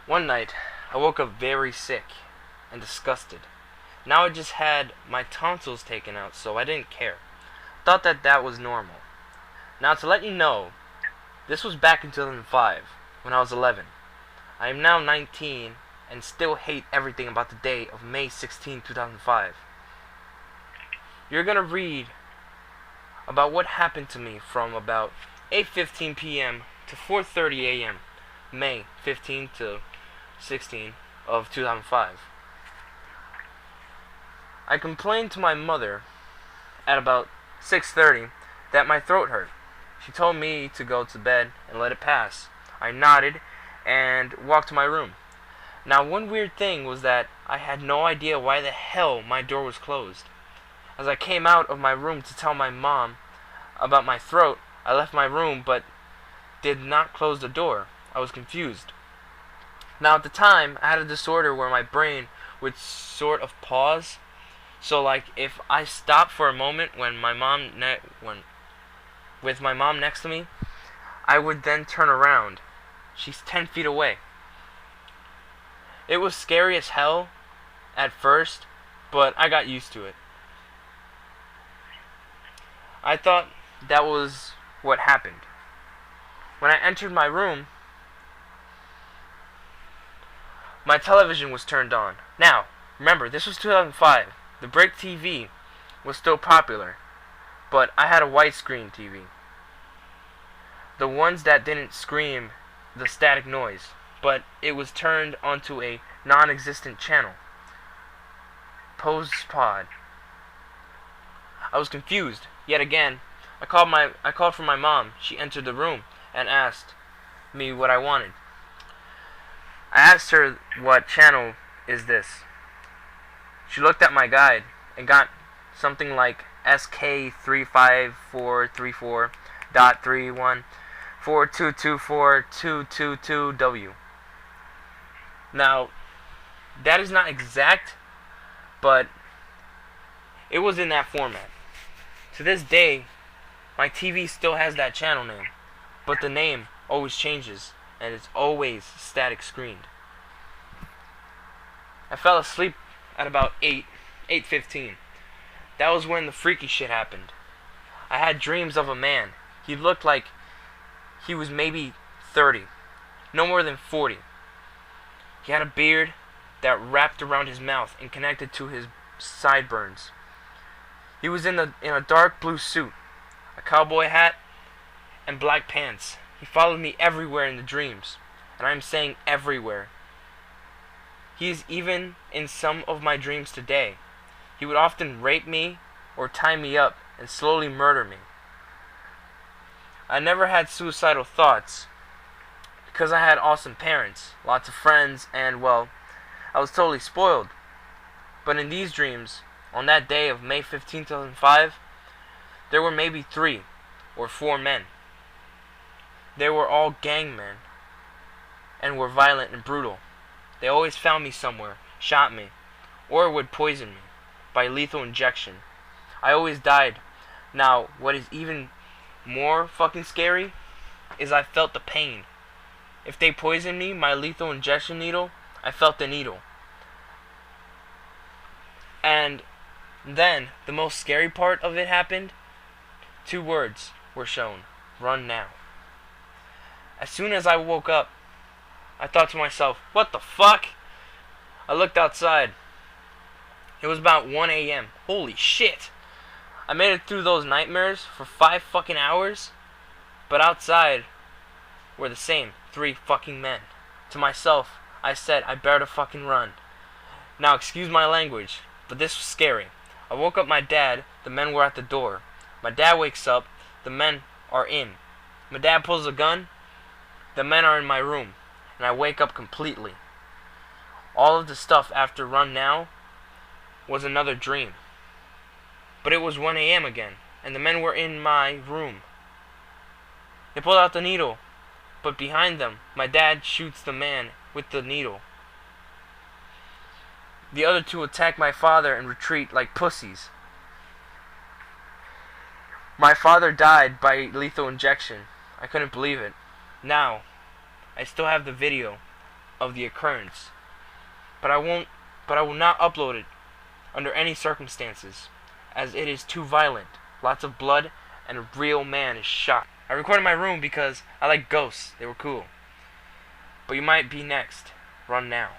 One night, I woke up very sick and disgusted. Now I just had my tonsils taken out, so I didn't care. Thought that was normal. Now to let you know, this was back in 2005, when I was 11. I am now 19 and still hate everything about the day of May 16, 2005. You're gonna read about what happened to me from about 8:15 p.m. to 4:30 a.m. May 15 to 16 of 2005. I complained to my mother at about 6:30 that my throat hurt. She told me to go to bed and let it pass. I nodded and walked to my room. Now, one weird thing was that I had no idea why the hell my door was closed. As I came out of my room to tell my mom about my throat, I left my room but did not close the door. I was confused. Now, at the time, I had a disorder where my brain would sort of pause. So, like, if I stopped for a moment with my mom next to me, I would then turn around. She's 10 feet away. It was scary as hell at first, but I got used to it. I thought that was what happened. When I entered my room, my television was turned on. Now, remember, this was 2005. The brick TV was still popular, but I had a widescreen TV. The ones that didn't scream the static noise, but it was turned onto a non-existent channel. Postpod. I was confused. Yet again, I called for my mom. She entered the room and asked me what I wanted. I asked her, "What channel is this?" She looked at my guide and got something like SK354.31.4224.222W. Now, that is not exact, but it was in that format. To this day, my TV still has that channel name, but the name always changes, and it's always static screened. I fell asleep at about 8:15. That was when the freaky shit happened. I had dreams of a man. He looked like he was maybe 30, no more than 40. He had a beard that wrapped around his mouth and connected to his sideburns. He was in a dark blue suit, a cowboy hat, and black pants. He followed me everywhere in the dreams, and I am saying everywhere. He is even in some of my dreams today. He would often rape me or tie me up and slowly murder me. I never had suicidal thoughts because I had awesome parents, lots of friends, and, well, I was totally spoiled. But in these dreams, on that day of May 15, 2005, there were maybe 3 or 4 men. They were all gang men and were violent and brutal. They always found me somewhere, shot me, or would poison me by lethal injection. I always died. Now, what is even more fucking scary is I felt the pain. If they poisoned me, my lethal injection needle, I felt the needle. And then, the most scary part of it happened. 2 words were shown. Run now. As soon as I woke up, I thought to myself, what the fuck? I looked outside. It was about 1 a.m. Holy shit. I made it through those nightmares for 5 fucking hours. But outside were the same 3 fucking men. To myself, I said, I better fucking run. Now, excuse my language, but this was scary. I woke up my dad. The men were at the door. My dad wakes up. The men are in. My dad pulls a gun. The men are in my room. And I wake up completely. All of the stuff after Run Now was another dream. But it was 1 a.m. again. And the men were in my room. They pulled out the needle. But behind them, my dad shoots the man with the needle. The other 2 attack my father and retreat like pussies. My father died by lethal injection. I couldn't believe it. Now, I still have the video of the occurrence. But I will not upload it under any circumstances, as it is too violent. Lots of blood and a real man is shot. I recorded in my room because I like ghosts. They were cool. But you might be next. Run now.